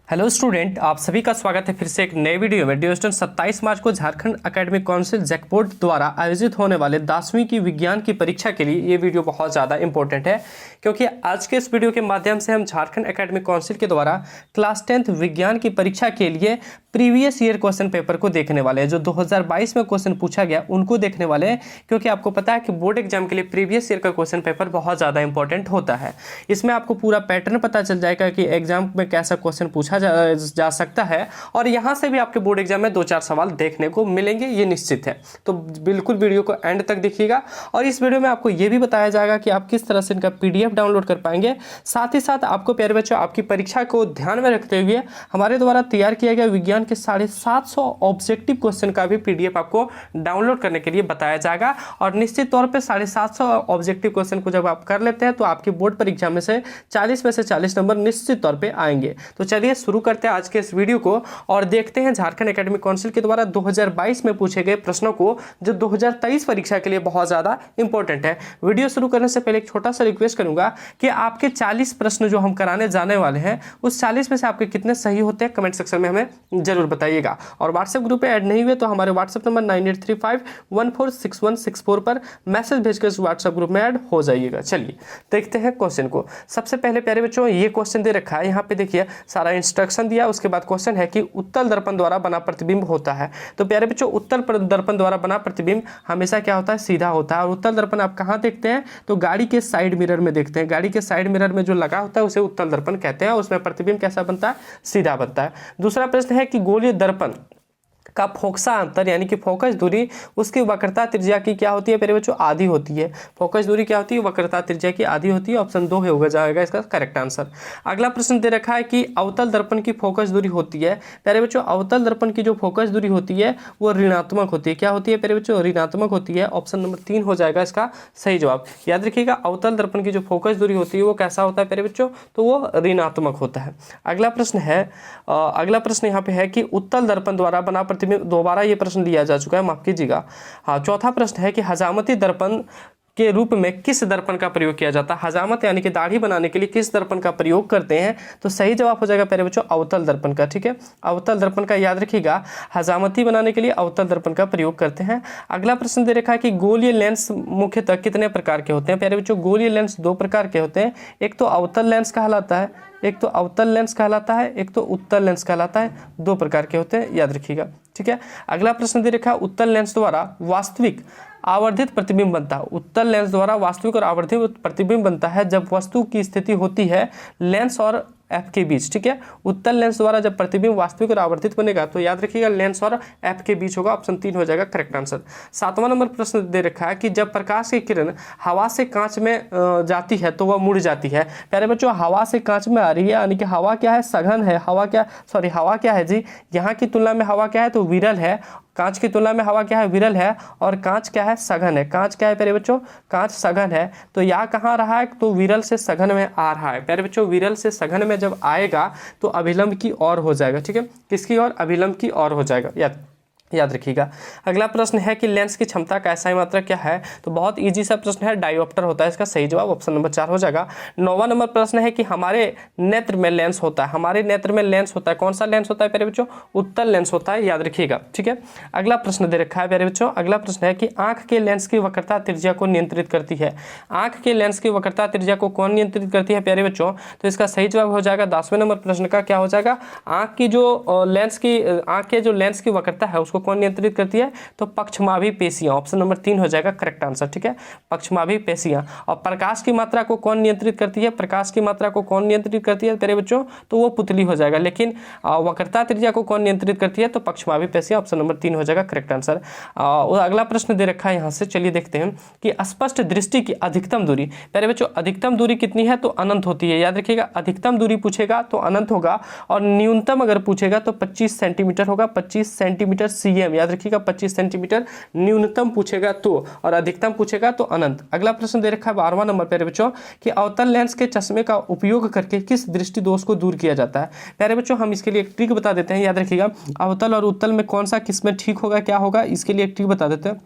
Hello student, आप सभी का स्वागत है फिर से एक नए वीडियो में। डियर 27 मार्च को झारखंड एकेडमिक काउंसिल जैकबोर्ड द्वारा आयोजित होने वाले 10वीं की विज्ञान की परीक्षा के लिए ये वीडियो बहुत ज़्यादा इंपॉर्टेंट है, क्योंकि आज के इस वीडियो के माध्यम से हम झारखंड एकेडमिक काउंसिल के द्वारा क्लास 10th विज्ञान की परीक्षा के लिए प्रीवियस ईयर क्वेश्चन पेपर को देखने वाले हैं। जो 2022 में क्वेश्चन पूछा गया उनको देखने वाले हैं, क्योंकि आपको पता है कि बोर्ड एग्जाम के लिए प्रीवियस ईयर का क्वेश्चन पेपर बहुत ज़्यादा इंपॉर्टेंट होता है। इसमें आपको पूरा पैटर्न पता चल जाएगा कि एग्जाम में कैसा क्वेश्चन पूछा जा सकता है, और यहाँ से भी आपके बोर्ड एग्जाम में 2-4 सवाल देखने को मिलेंगे, ये निश्चित है। तो बिल्कुल वीडियो को एंड तक देखिएगा, और इस वीडियो में आपको ये भी बताया जाएगा कि आप किस तरह से इनका PDF डाउनलोड कर पाएंगे। साथ ही साथ आपको प्यारे बच्चों, आपकी परीक्षा को ध्यान में रखते हुए हमारे द्वारा तैयार किया गया विज्ञान के 750 ऑब्जेक्टिव क्वेश्चन का भी PDF आपको डाउनलोड करने के लिए बताया जाएगा। और निश्चित तौर पर 750 ऑब्जेक्टिव क्वेश्चन को जब आप कर लेते हैं तो आपके बोर्ड परीक्षा में से 40 में से 40 नंबर निश्चित तौर पर आएंगे। तो चलिए शुरू करते हैं आज के इस वीडियो को और देखते हैं झारखंड एकेडमिक काउंसिल के द्वारा 2022 में पूछे गए प्रश्नों को, जो 2023 परीक्षा के लिए बहुत ज्यादा इंपॉर्टेंट है। वीडियो शुरू करने से पहले एक छोटा सा रिक्वेस्ट करूंगा कि आपके 40 प्रश्न जो हम कराने जाने वाले हैं, उस 40 में से आपके कितने सही होते हैं कमेंट सेक्शन में हमें जरूर बताइएगा। और व्हाट्सएप ग्रुप पे ऐड नहीं हुए तो हमारे व्हाट्सएप नंबर 9835146164 पर मैसेज भेजकर इस व्हाट्सएप ग्रुप में ऐड हो जाइएगा। चलिए देखते हैं क्वेश्चन को। सबसे पहले प्यारे बच्चों, ये क्वेश्चन दे रखा है, यहाँ पे देखिए सारा इंस्ट्रक्शन दिया। उसके बाद क्वेश्चन है कि उत्तल दर्पण द्वारा बना प्रतिबिंब होता है। तो प्यारे बच्चों, उत्तल दर्पण द्वारा बना प्रतिबिंब हमेशा क्या होता है, सीधा होता है। और उत्तल दर्पण आप कहाँ देखते हैं, तो गाड़ी के साइड मिरर में देखते हैं। गाड़ी के साइड मिरर में जो लगा होता है उसे उत्तल दर्पण कहते हैं। उसमें प्रतिबिंब कैसा बनता है, सीधा बनता है। दूसरा प्रश्न है कि गोलीय दर्पण का फोकसा अंतर यानी कि फोकस दूरी, उसकी वक्रता त्रिज्या की क्या होती है प्यारे बच्चों, आधी होती है। फोकस दूरी क्या होती है, वक्रता त्रिज्या की आधी होती है। ऑप्शन 2 होगा जाएगा इसका करेक्ट आंसर। अगला प्रश्न दे रखा है कि अवतल दर्पण की फोकस दूरी होती है। प्यारे बच्चों, अवतल दर्पण की जो फोकस दूरी होती है वो ऋणात्मक होती है। क्या होती है प्यारे बच्चों, ऋणात्मक होती है। ऑप्शन नंबर 3 हो जाएगा इसका सही जवाब। याद रखिएगा, अवतल दर्पण की जो फोकस दूरी होती है वो कैसा होता है प्यारे बच्चों, तो वो ऋणात्मक होता है। अगला प्रश्न यहाँ पे है कि उत्तल दर्पण द्वारा बना प्रतिबिंब, दोबारा ये प्रश्न लिया जा चुका है, माफ कीजिएगा। हाँ, चौथा प्रश्न है कि हजामती दर्पण के रूप में किस दर्पण का प्रयोग किया जाता है। हजामत यानी कि दाढ़ी बनाने के लिए किस दर्पण का प्रयोग करते हैं, तो सही जवाब हो जाएगा प्यारे बच्चों अवतल दर्पण का। ठीक है, अवतल दर्पण का याद रखिएगा, हजामती बनाने के लिए अवतल दर्पण का प्रयोग करते हैं। अगला प्रश्न दे रखा है कि गोलीय लेंस मुख्यतः कितने प्रकार के होते हैं। प्यारे बच्चों, गोलीय लेंस 2 प्रकार के होते हैं। एक तो अवतल लेंस कहलाता है, एक तो अवतल लेंस कहलाता है, एक तो उत्तल लेंस कहलाता है। 2 प्रकार के होते हैं, याद रखिएगा। ठीक है, अगला प्रश्न दे रखा है उत्तल लेंस द्वारा वास्तविक आवर्धित प्रतिबिंब बनता है। उत्तल लेंस द्वारा वास्तविक और आवर्धित प्रतिबिंब बनता है जब वस्तु की स्थिति होती है लेंस और एफ के बीच। ठीक है, उत्तल लेंस द्वारा जब प्रतिबिंब वास्तविक और आवर्धित बनेगा तो याद रखिएगा लेंस और एफ के बीच होगा। ऑप्शन 3 हो जाएगा करेक्ट आंसर। 7वां नंबर प्रश्न दे रखा है कि जब प्रकाश की किरण हवा से कांच में जाती है तो वह मुड़ जाती है। प्यारे बच्चों, हवा से कांच में आ रही है, यानी कि हवा क्या है, सघन है। हवा क्या है जी, यहाँ की तुलना में हवा क्या है, तो विरल है। कांच की तुलना में हवा क्या है, विरल है। और कांच क्या है, सघन है। कांच क्या है प्यारे बच्चों, कांच सघन है। तो यहाँ कहाँ रहा है, तो विरल से सघन में आ रहा है। प्यारे बच्चों, विरल से सघन में जब आएगा तो अभिलंब की ओर हो जाएगा। ठीक है, किसकी ओर, अभिलंब की ओर हो जाएगा, याद रखिएगा। अगला प्रश्न है कि लेंस की क्षमता का SI मात्रक क्या है, तो बहुत इजी सा प्रश्न है, डायोप्टर होता है। इसका सही जवाब ऑप्शन नंबर 4 हो जाएगा। 9वां नंबर प्रश्न है कि हमारे नेत्र में लेंस होता है। हमारे नेत्र में लेंस होता है, कौन सा लेंस होता है प्यारे बच्चों, उत्तल लेंस होता है, याद रखिएगा। ठीक है, अगला प्रश्न दे रखा है प्यारे बच्चों। अगला प्रश्न है कि आंख के लेंस की वक्रता त्रिज्या को नियंत्रित करती है। आंख के लेंस की वक्रता त्रिज्या को कौन नियंत्रित करती है प्यारे बच्चों, तो इसका सही जवाब हो जाएगा 10वें नंबर प्रश्न का क्या हो जाएगा, आंख के जो लेंस की वक्रता है उसको कौन नियंत्रित करती है, तो पक्षमाभी पेशियां। ऑप्शन नंबर 3 हो जाएगा करेक्ट आंसर। ठीक है, पक्षमाभी पेशियां। और प्रकाश की मात्रा को कौन नियंत्रित करती है, प्रकाश की मात्रा को कौन नियंत्रित करती है तेरे बच्चों, तो वो पुतली हो जाएगा। लेकिन वक्रता त्रिज्या को कौन नियंत्रित करती है, तो पक्षमाभी पेशियां। ऑप्शन नंबर 3 हो जाएगा करेक्ट आंसर। अगला प्रश्न दे रखा है यहाँ से, चलिए देखते हैं कि स्पष्ट दृष्टि की अधिकतम दूरी। प्यारे बच्चों, अधिकतम दूरी कितनी है, तो अनंत होती है। याद रखिएगा, अधिकतम दूरी पूछेगा तो अनंत होगा, और न्यूनतम अगर पूछेगा तो 25 सेंटीमीटर होगा। 25 सेंटीमीटर cm, याद रखिएगा 25 सेंटीमीटर न्यूनतम पूछेगा तो, और अधिकतम पूछेगा तो अनंत। अगला प्रश्न दे रखा है 12वां नंबर प्यारे बच्चों कि अवतल लेंस के चश्मे का उपयोग करके किस दृष्टि दोष को दूर किया जाता है। प्यारे बच्चों, हम इसके लिए एक ट्रिक बता देते हैं, याद रखिएगा। अवतल और उत्तल में कौन सा किस में ठीक होगा, क्या होगा, इसके लिए एक ट्रिक बता देते हैं।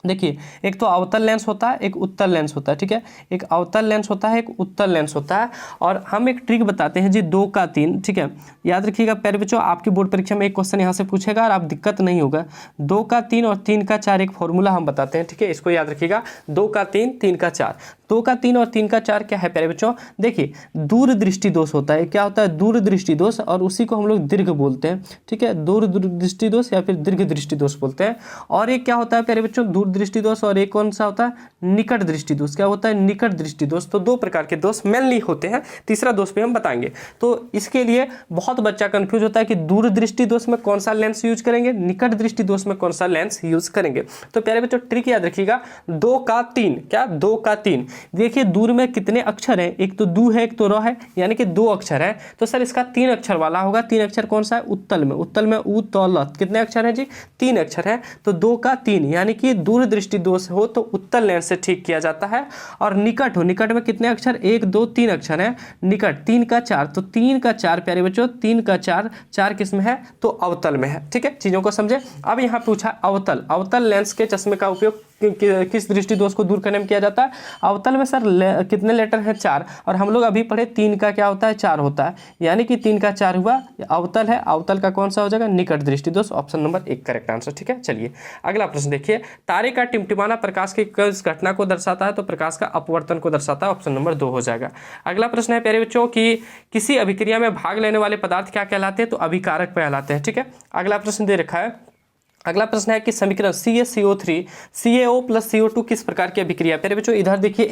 देखिए, एक तो अवतल लेंस होता है, एक उत्तल लेंस होता है, ठीक है। एक अवतल लेंस होता है, एक उत्तल लेंस होता है। और हम एक ट्रिक बताते हैं जी, 2 का 3, ठीक है। याद रखिएगा प्यारे बच्चों, आपकी बोर्ड परीक्षा में एक क्वेश्चन यहाँ से पूछेगा और आप दिक्कत नहीं होगा। 2 का 3 और 3 का 4 एक फॉर्मूला हम बताते हैं, ठीक है। इसको याद रखिएगा, 2 का 3, 3 का 4। 2 का 3 और 3 का 4 क्या है प्यारे बच्चों? देखिए, दूरदृष्टि दोष होता है। क्या होता है? दूरदृष्टि दोष, और उसी को हम लोग दीर्घ बोलते हैं, ठीक है। दूरदृष्टि दोष या फिर दीर्घ दृष्टि दोष बोलते हैं। और एक क्या होता है प्यारे बच्चों? दूरदृष्टि दोष। और एक कौन सा होता है? निकट दृष्टि दोष। क्या होता है? निकट दृष्टि दोष। तो 2 प्रकार के दोष मेनली होते हैं, तीसरा दोष भी हम बताएंगे। तो इसके लिए बहुत बच्चा कंफ्यूज होता है कि दूरदृष्टि दोष में कौन सा लेंस यूज करेंगे, निकट दृष्टि दोष में कौन सा लेंस यूज करेंगे। तो प्यारे बच्चों ट्रिक याद रखिएगा, 2 का 3। क्या? 2 का 3। देखिए दूर में कितने अक्षर हैं? एक तो दू है, एक तो र है, यानी कि 2 अक्षर है। तो सर इसका 3 अक्षर वाला होगा। 3 अक्षर कौन सा है? उत्तल में। उत्तल में उ तो ल कितने अक्षर हैं जी? 3 अक्षर है। तो 2 का 3 यानी कि दूरदृष्टि दोष हो तो उत्तल लेंस से ठीक किया जाता है। और निकट हो, निकट में कितने अक्षर? 1 2 3 अक्षर है। निकट 3 का 4, तो 3 का 4 प्यारे बच्चों, 3 का 4, 4 किस में है? तो अवतल में है, ठीक है। चीजों को समझे। अब यहाँ पूछा अवतल, अवतल लेंस के चश्मे का उपयोग किस दृष्टि दोष को दूर करने में किया जाता है? अवतल में सर कितने लेटर हैं? 4। और हम लोग अभी पढ़े 3 का क्या होता है? 4 होता है, यानी कि 3 का 4 हुआ, अवतल है। अवतल का कौन सा हो जाएगा? निकट दृष्टि दोष। ऑप्शन नंबर 1 करेक्ट आंसर, ठीक है। चलिए अगला प्रश्न देखिए, तारे का टिमटिमाना प्रकाश की किस घटना को दर्शाता है? तो प्रकाश का अपवर्तन को दर्शाता है। ऑप्शन नंबर 2 हो जाएगा। अगला प्रश्न है प्यारे बच्चों कि किसी अभिक्रिया में भाग लेने वाले पदार्थ क्या कहलाते हैं? तो अभिकारक कहलाते हैं, ठीक है। अगला प्रश्न दे रखा है, अगला प्रश्न है कि समीकरण CaCO3 CaO + CO2 किस प्रकार की अभिक्रिया? प्यारे बच्चों इधर देखिए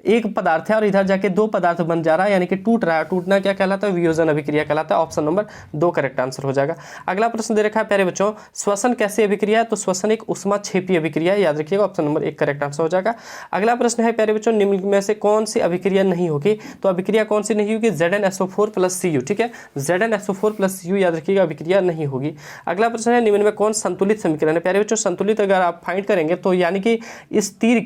एक पदार्थ है और इधर जाके 2 पदार्थ बन जा रहा है, यानी कि टूट रहा है। टूटना क्या कहलाता है? वियोजन अभिक्रिया कहलाता है। ऑप्शन नंबर 2 करेक्ट आंसर हो जाएगा। अगला प्रश्न दे रखा है प्यारे बच्चों, श्वसन कैसी अभिक्रिया है? तो श्वसन एक ऊष्माक्षेपी अभिक्रिया है, याद रखिएगा। ऑप्शन नंबर 1 करेक्ट आंसर हो जाएगा। अगला प्रश्न है प्यारे बच्चों, निम्न में से कौन सी अभिक्रिया नहीं होगी? तो अभिक्रिया कौन सी नहीं होगी? ZnSO4 + Cu, ठीक है। ZnSO4 + Cu याद रखिएगा, अभिक्रिया नहीं होगी। अगला प्रश्न है, निम्न में कौन संतुलित समीकरण है? प्यारे बच्चों संतुलित अगर आप फाइंड करेंगे तो यानी कि इस तीर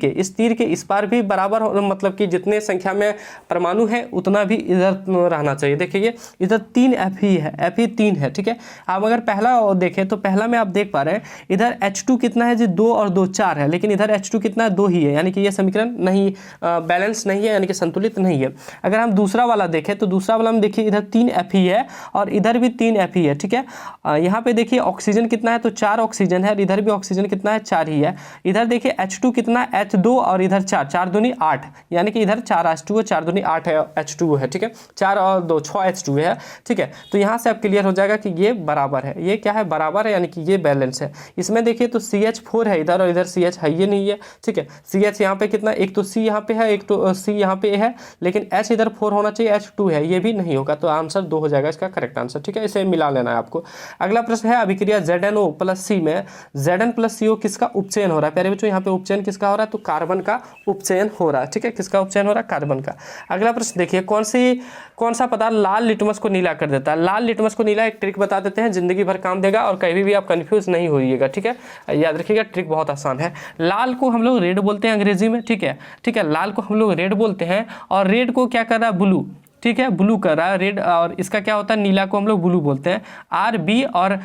के इस पार भी बराबर, मतलब कि जितने संख्या में परमाणु है उतना भी इधर रहना चाहिए। देखिए इधर 3 Fe है, Fe 3 है, ठीक है। आप अगर पहला देखें तो पहला में आप देख पा रहे हैं इधर H2 कितना है जी? 2 और 2 4 है, लेकिन इधर H2 कितना है? 2 ही है, यानी कि ये समीकरण नहीं बैलेंस नहीं है, यानी कि संतुलित नहीं है। अगर हम दूसरा वाला देखें तो दूसरा वाला में देखिए इधर 3 Fe है और इधर भी 3 Fe है, ठीक है। यहाँ पे देखिए ऑक्सीजन कितना है? तो 4 ऑक्सीजन है, इधर भी ऑक्सीजन कितना है? 4 ही है। इधर देखिए H2 कितना है? H2 और इधर 4, 4 दूनी 8, यानी कि इधर 4 H2 है, 4 दूनी 8 है H2 है, ठीक है। 4 और 2 6 H2 है, ठीक है। तो यहाँ से अब क्लियर हो जाएगा कि ये बराबर है। ये क्या है? बराबर है, यानी कि ये बैलेंस है। इसमें देखिए तो CH4 है इधर और इधर CH है, ये नहीं है, ठीक है। CH यहाँ पे कितना? एक तो C यहाँ पे है, एक तो C यहाँ पे है, लेकिन H इधर 4 होना चाहिए, H2 है, ये भी नहीं होगा। तो आंसर 2 हो जाएगा इसका करेक्ट आंसर, ठीक है। इसे मिला लेना है आपको। अगला प्रश्न है, अभिक्रिया ZnO + C में Zn + CO किसका उपचयन हो रहा है? प्यारे बच्चों यहाँ पे उपचयन किसका हो रहा है? तो कार्बन का उपचयन हो रहा है, ठीक है। किसका उपचयन हो रहा है? कार्बन का। अगला प्रश्न देखिए, कौन सा पदार्थ लाल लिटमस को नीला कर देता है? लाल लिटमस को नीला एक ट्रिक बता देते हैं, जिंदगी भर काम देगा और कभी भी आप कंफ्यूज नहीं होइएगा, ठीक है। याद रखिएगा ट्रिक बहुत आसान है। लाल को हम लोग रेड बोलते हैं अंग्रेजी में, ठीक है, ठीक है। लाल को हम लोग रेड बोलते हैं और रेड को क्या कर रहा है? ब्लू, ठीक है, ब्लू कर रहा है रेड। और इसका क्या होता है? नीला को हम लोग ब्लू बोलते हैं। RB और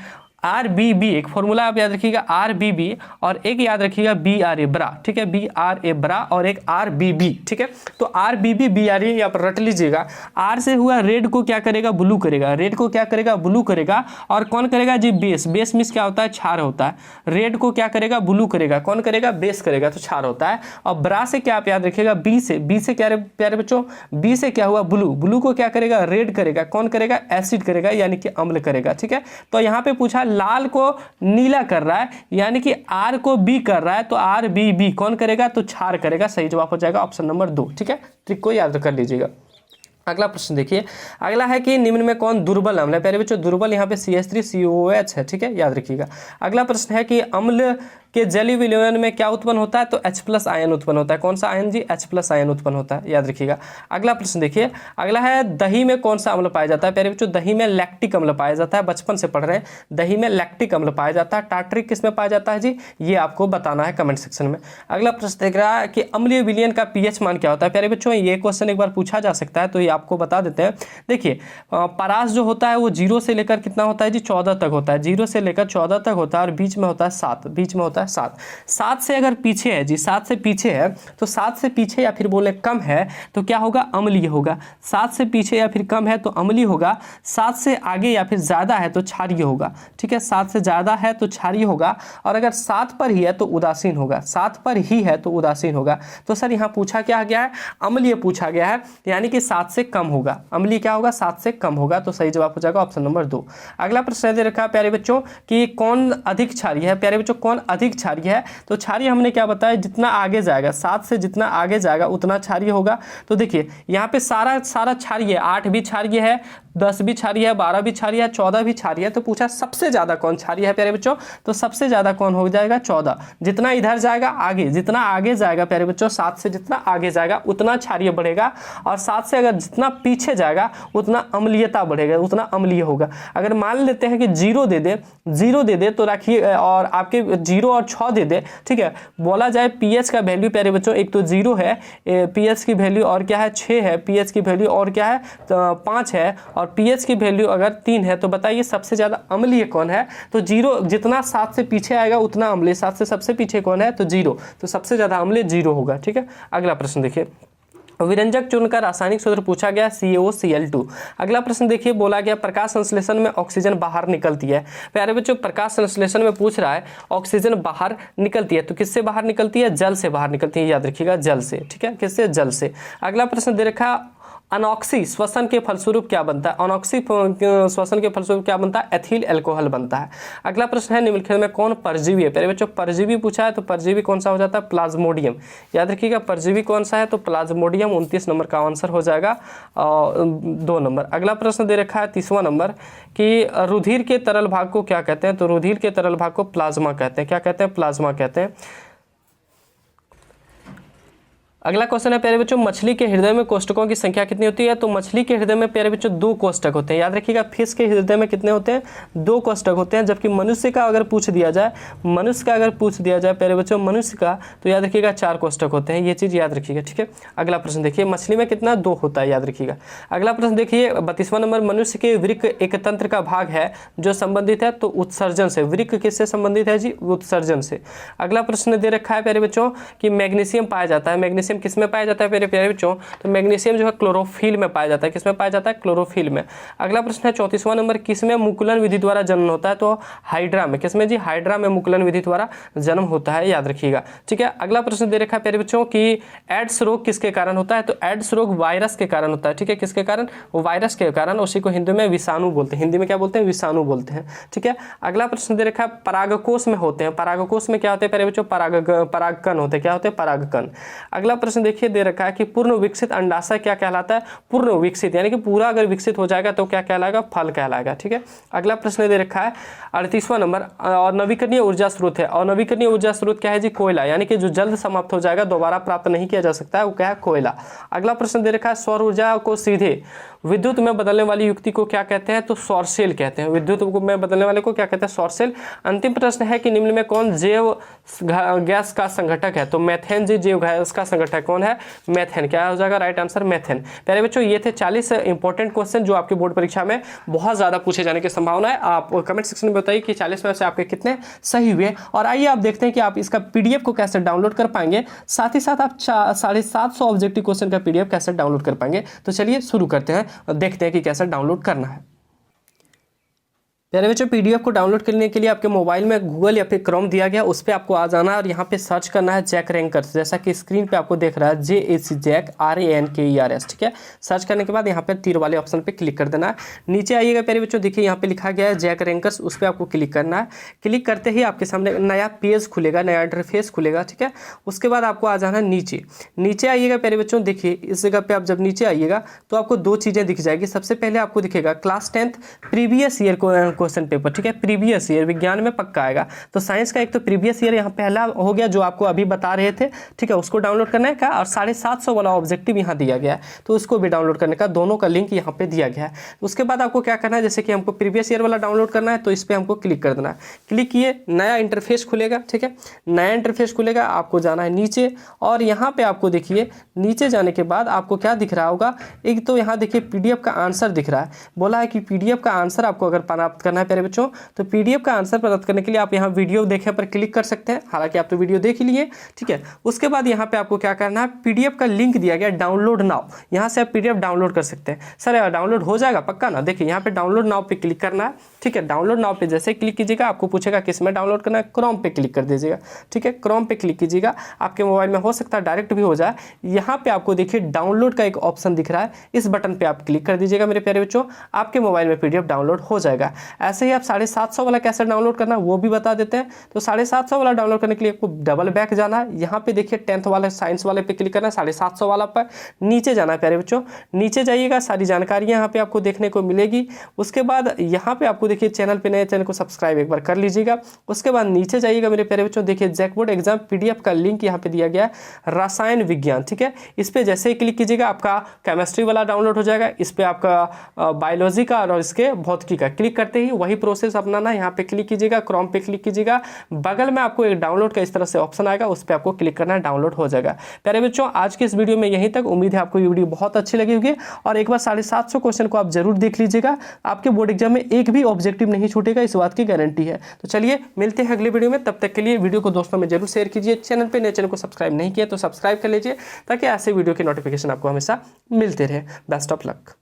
RBB एक फॉर्मूला आप याद रखिएगा, RBB, और एक याद रखिएगा BRA ब्रा, ठीक है, BRA ब्रा, और एक RBB, ठीक है। तो RBB BRA यहाँ पर रट लीजिएगा। R से हुआ रेड को क्या करेगा? ब्लू करेगा। रेड को क्या करेगा? ब्लू करेगा। और कौन करेगा जी? बेस। बेस मीन्स क्या होता है? क्षार होता है। रेड को क्या करेगा? ब्लू करेगा। कौन करेगा? बेस करेगा, तो क्षार होता है। और ब्रा से क्या आप याद रखिएगा? बी से क्या प्यारे बच्चों? बी से क्या हुआ? ब्लू। ब्लू को क्या करेगा? रेड करेगा। कौन करेगा? एसिड करेगा, यानी कि अम्ल करेगा, ठीक है। तो यहाँ पे पूछा लाल को नीला कर रहा है, यानी कि R को B कर रहा है, तो RBB कौन करेगा? तो क्षार करेगा। सही जवाब हो जाएगा ऑप्शन नंबर 2, ठीक है। ट्रिक को याद कर लीजिएगा। अगला प्रश्न देखिए, अगला है कि निम्न में कौन दुर्बल अम्ल है? प्यारे बच्चों दुर्बल यहाँ पे CH3COOH है, ठीक है, याद रखिएगा। अगला प्रश्न है कि अम्ल के जलीय विलयन में क्या उत्पन्न होता है? तो H+ आयन उत्पन्न होता है। कौन सा आयन जी? H+ आयन उत्पन्न होता है, याद रखिएगा। अगला प्रश्न देखिए, अगला है दही में कौन सा अम्ल पाया जाता है? प्यारे बच्चों दही में लैक्टिक अम्ल पाया जाता है, बचपन से पढ़ रहे हैं। दही में लैक्टिक अम्ल पाया जाता है। टार्टरिक किस में पाया जाता है जी? ये आपको बताना है कमेंट सेक्शन में। अगला प्रश्न देख रहा है कि अम्लीय विलयन का pH मान क्या होता है? प्यारे बच्चों ये क्वेश्चन एक बार पूछा जा सकता है, तो ये आपको बता देते हैं। देखिए परास जो होता है वो 0 से लेकर कितना होता है जी? 14 तक होता है। 0 से लेकर 14 तक होता है और बीच में होता है 7, बीच में होता है है 7। 7 से अगर पीछे है जी, 7 से पीछे है तो 7 से पीछे या फिर बोले कम है तो क्या होगा, अम्लीय होगा। 7 से पीछे या फिर कम है तो अम्लीय होगा। 7 से आगे या फिर ज़्यादा है तो क्षारीय होगा। ठीक है, 7 से ज़्यादा है तो क्षारीय होगा, और अगर 7 पर ही है तो उदासीन होगा। 7 पर ही है तो उदासीन होगा। तो सर यहाँ पूछा क्या गया है, अम्लीय पूछा गया है, यानी कि 7 से कम होगा। अम्लीय क्या होगा, 7 से कम होगा। तो सही जवाब हो जाएगा ऑप्शन नंबर 2। अगला प्रश्न दे रखा है प्यारे बच्चों कि कौन अधिक क्षारीय है। प्यारे बच्चों कौन अधिक क्षारीय है, तो क्षारीय हमने क्या बताया, जितना आगे जाएगा 7 से जितना आगे जाएगा उतना क्षारीय होगा। तो देखिए यहाँ पे सारा क्षारीय है, 8 भी क्षारीय है, 10 भी क्षारीय है, 12 भी क्षारीय है, 14 भी क्षारीय है। तो पूछा सबसे ज्यादा कौन क्षारीय है प्यारे बच्चों, तो सबसे ज्यादा कौन हो जाएगा, 14। जितना इधर जाएगा आगे, जितना आगे जाएगा प्यारे बच्चों, 7 से जितना आगे जाएगा उतना क्षारीय बढ़ेगा, और 7 से अगर जितना पीछे जाएगा उतना अम्लीयता बढ़ेगा, उतना अम्लीय होगा। अगर मान लेते हैं कि 0 दे दे तो रखिए, और आपके 0 और 6 दे दे, ठीक है, बोला जाए पीएच का वैल्यू प्यारे बच्चों, एक तो 0 है पीएच की वैल्यू, और क्या है 6 है पीएच की वैल्यू, और क्या है 5 है, और पीएच की वैल्यू अगर 3 है, तो बताइए सबसे ज्यादा अम्लीय कौन है। तो 0 जितना 7 से पीछे आएगा उतना अम्लीय। 7 से सबसे पीछे कौन है, तो 0, तो सबसे ज्यादा अम्लीय 0 होगा। ठीक है, अगला प्रश्न देखिए, विरंजक चूर्ण का रासायनिक सूत्र पूछा गया CaOCl2। अगला प्रश्न देखिए, बोला गया प्रकाश संश्लेषण में ऑक्सीजन बाहर निकलती है। प्यारे बच्चों प्रकाश संश्लेषण में पूछ रहा है ऑक्सीजन बाहर निकलती है, तो किससे बाहर निकलती है, जल से बाहर निकलती है, याद रखिएगा जल से। ठीक है, किससे, जल से। अगला प्रश्न दे रखा अनॉक्सी श्वसन के फलस्वरूप क्या बनता है। अनॉक्सी श्वसन के फलस्वरूप क्या बनता है, एथिल अल्कोहल बनता है। अगला प्रश्न है निम्नलिखित में कौन परजीवी है। पहले बच्चों परजीवी पूछा है, तो परजीवी कौन सा हो जाता है, प्लाज्मोडियम। याद रखिएगा परजीवी कौन सा है, तो प्लाज्मोडियम। 29 नंबर का आंसर हो जाएगा 2 नंबर। अगला प्रश्न दे रखा है 30वां नंबर कि रुधिर के तरल भाग को क्या कहते हैं, तो रुधिर के तरल भाग को प्लाज्मा कहते हैं। क्या कहते हैं, प्लाज्मा कहते हैं। अगला क्वेश्चन है प्यारे बच्चों, मछली के हृदय में कोष्ठकों की संख्या कितनी होती है। तो मछली के हृदय में प्यारे बच्चों 2 कोष्ठक होते हैं। याद रखिएगा फिश के हृदय में कितने होते हैं, 2 कोष्ठक होते हैं। जबकि मनुष्य का अगर पूछ दिया जाए, प्यारे बच्चों मनुष्य का, तो याद रखिएगा 4 कोष्ठक होते हैं। ये चीज याद रखिएगा। ठीक है, अगला प्रश्न देखिए, मछली में कितना, 2 होता है, याद रखिएगा। अगला प्रश्न देखिए 32वां नंबर, मनुष्य के वृक्क एक तंत्र का भाग है जो संबंधित है तो उत्सर्जन से। वृक्क किससे संबंधित है जी, उत्सर्जन से। अगला प्रश्न दे रखा है प्यारे बच्चों कि मैग्नीशियम पाया जाता है। मैग्नीशियम किस में पाया जाता है मेरे प्यारे बच्चों, तो मैग्नीशियम जो है क्लोरोफिल में पाया जाता है। किस में पाया जाता है, क्लोरोफिल में। अगला प्रश्न है 34वां नंबर, किसमें मुकुलन विधि द्वारा जन्म होता है, तो हाइड्रा में। किसमें जी, हाइड्रा में मुकुलन विधि द्वारा जन्म होता है, याद रखिएगा। ठीक है, अगला प्रश्न दे रखा है प्यारे बच्चों कि एड्स रोग किसके कारण होता है, तो एड्स रोग वायरस के कारण होता है। ठीक है, किसके कारण, वायरस के कारण। उसी को हिंदी में विषाणु बोलते हैं। हिंदी में क्या बोलते हैं, विषाणु बोलते हैं। ठीक है, अगला प्रश्न दे रखा है परागकोश में होते हैं। परागकोश में क्या होते हैं प्यारे बच्चों, परागकण होते हैं। क्या होते हैं, परागकण। अगला प्रश्न देखिए दे रखा है कि पूर्ण विकसित अंडाशय क्या कहलाता है, पूर्ण विकसित, यानी कि पूरा अगर विकसित हो जाएगा तो क्या कहलाएगा, फल कहलाएगा। ठीक है, अगला प्रश्न दे रखा है 38वां नंबर, और नवीकरणीय ऊर्जा स्रोत है। और नवीकरणीय ऊर्जा स्रोत क्या है जी, कोयला, यानी कि जो जल्द समाप्त हो जाएगा, दोबारा प्राप्त नहीं किया जा सकता है, वो क्या है, कोयला। अगला प्रश्न दे रखा है सौर ऊर्जा को सीधे विद्युत में बदलने वाली युक्ति को क्या कहते हैं, तो सौर सेल कहते हैं। विद्युत में बदलने वाले को क्या कहते हैं, सौर सेल। अंतिम प्रश्न है कि निम्न में कौन जैव गैस का संघटक है, तो मेथेन जी जैव गैस का संघटक कौन है, मेथेन। क्या हो जाएगा, राइट आंसर मेथेन। प्यारे बच्चों ये थे 40 इंपॉर्टेंट क्वेश्चन जो आपके बोर्ड परीक्षा में बहुत ज्यादा पूछे जाने की संभावना है। आप कमेंट सेक्शन में बताइए कि 40 में से आपके कितने सही हुए। और आइए आप देखते हैं कि आप इसका पीडीएफ को कैसे डाउनलोड कर पाएंगे, साथ ही साथ आप 750 ऑब्जेक्टिव क्वेश्चन का पीडीएफ कैसे डाउनलोड कर पाएंगे। तो चलिए शुरू करते हैं और देखते हैं कि कैसे डाउनलोड करना है। प्यारे बच्चों पीडीएफ को डाउनलोड करने के लिए आपके मोबाइल में गूगल या फिर क्रोम दिया गया, उस पर आपको आ जाना है और यहाँ पे सर्च करना है जैक रैंकर्स, जैसा कि स्क्रीन पे आपको देख रहा है JAC जैक RANKERS। ठीक है, सर्च करने के बाद यहाँ पे तीर वाले ऑप्शन पे क्लिक कर देना है। नीचे आइएगा प्यारे बच्चों, देखिए यहाँ पे लिखा गया है जैक रैंकर्स, उस पर आपको क्लिक करना है। क्लिक करते ही आपके सामने नया पेज खुलेगा, नया इंटरफेस खुलेगा। ठीक है, उसके बाद आपको आ जाना है नीचे आइएगा प्यारे बच्चों। देखिए इस जगह पे आप जब नीचे आइएगा तो आपको 2 चीजें दिख जाएगी। सबसे पहले आपको दिखेगा class 10th previous year question paper. ठीक है, प्रीवियस ईयर विज्ञान में पक्का आएगा। तो साइंस का एक तो प्रीवियस ईयर यहाँ पहला हो गया जो आपको अभी बता रहे थे। ठीक है, उसको डाउनलोड करने का, और 750 वाला ऑब्जेक्टिव यहाँ दिया गया है, तो उसको भी डाउनलोड करने का, दोनों का लिंक यहाँ पे दिया गया है। उसके बाद आपको क्या करना है, जैसे कि हमको प्रीवियस ईयर वाला डाउनलोड करना है, तो इस पर हमको क्लिक कर देना है। क्लिक किए, नया इंटरफेस खुलेगा। ठीक है, नया इंटरफेस खुलेगा, आपको जाना है नीचे, और यहाँ पे आपको देखिए नीचे जाने के बाद आपको क्या दिख रहा होगा, एक तो यहाँ देखिए पीडीएफ का आंसर दिख रहा है। बोला है कि पीडीएफ का आंसर आपको अगर प्राप्त करना है प्यारे बच्चों, तो पीडीएफ का आंसर प्राप्त करने के लिए आप यहाँ वीडियो देखे पर क्लिक कर सकते हैं, हालांकि आप तो वीडियो देख ही लिए, ठीक है। उसके बाद यहाँ पे आपको क्या करना है, पीडीएफ का लिंक दिया गया डाउनलोड नाउ, यहाँ से आप पीडीएफ डाउनलोड कर सकते हैं। सर डाउनलोड हो जाएगा पक्का ना? देखिए यहाँ पे डाउनलोड नाउ पे क्लिक करना है, ठीक है। डाउनलोड नाउ पे जैसे क्लिक कीजिएगा आपको पूछेगा किस में डाउनलोड करना है, क्रोम पे क्लिक कर दीजिएगा, ठीक है। क्रोम पे क्लिक कीजिएगा, आपके मोबाइल में हो सकता है डायरेक्ट भी हो जाए। यहाँ पे आपको देखिए डाउनलोड का एक ऑप्शन दिख रहा है, इस बटन पे आप क्लिक कर दीजिएगा मेरे प्यारे बच्चों, आपके मोबाइल में पीडीएफ डाउनलोड हो जाएगा। ऐसे ही आप 750 वाला कैसे डाउनलोड करना है वो भी बता देते हैं। तो 750 वाला डाउनलोड करने के लिए आपको डबल बैक जाना है, यहाँ पे देखिए 10th वाले साइंस वाले पे क्लिक करना है, 750 वाला पर नीचे जाना है प्यारे बच्चों। नीचे जाइएगा, सारी जानकारियाँ यहाँ पे आपको देखने को मिलेगी। उसके बाद यहाँ पे आपको देखिए चैनल पे नए, चैनल को सब्सक्राइब एक बार कर लीजिएगा। उसके बाद नीचे जाइएगा मेरे प्यारे बच्चों, देखिए जैक बोर्ड एग्जाम पीडीएफ का लिंक यहाँ पे दिया गया है, रसायन विज्ञान, ठीक है। इस पे जैसे ही क्लिक कीजिएगा आपका केमिस्ट्री वाला डाउनलोड हो जाएगा, इस पे आपका बायोलॉजी का और इसके भौतिकी का, क्लिक करते ही वही प्रोसेस अपनाना, यहाँ पे क्लिक कीजिएगा, क्रोम पे क्लिक कीजिएगा, बगल में आपको एक डाउनलोड का इस तरह से ऑप्शन आएगा, उस पर आपको क्लिक करना है, डाउनलोड हो जाएगा। प्यारे बच्चों आज के इस वीडियो में यहीं तक, उम्मीद है आपको ये वीडियो बहुत अच्छी लगी होगी और एक बार 750 क्वेश्चन को आप जरूर देख लीजिएगा, आपके बोर्ड एग्जाम में एक भी ऑब्जेक्टिव नहीं छूटेगा, इस बात की गारंटी है। तो चलिए मिलते हैं अगले वीडियो में, तब तक के लिए वीडियो को दोस्तों में जरूर शेयर कीजिए। चैनल पे नए, चैनल को सब्सक्राइब नहीं किया तो सब्सक्राइब कर लीजिए ताकि ऐसे वीडियो की नोटिफिकेशन आपको हमेशा मिलते रहे। Best of luck.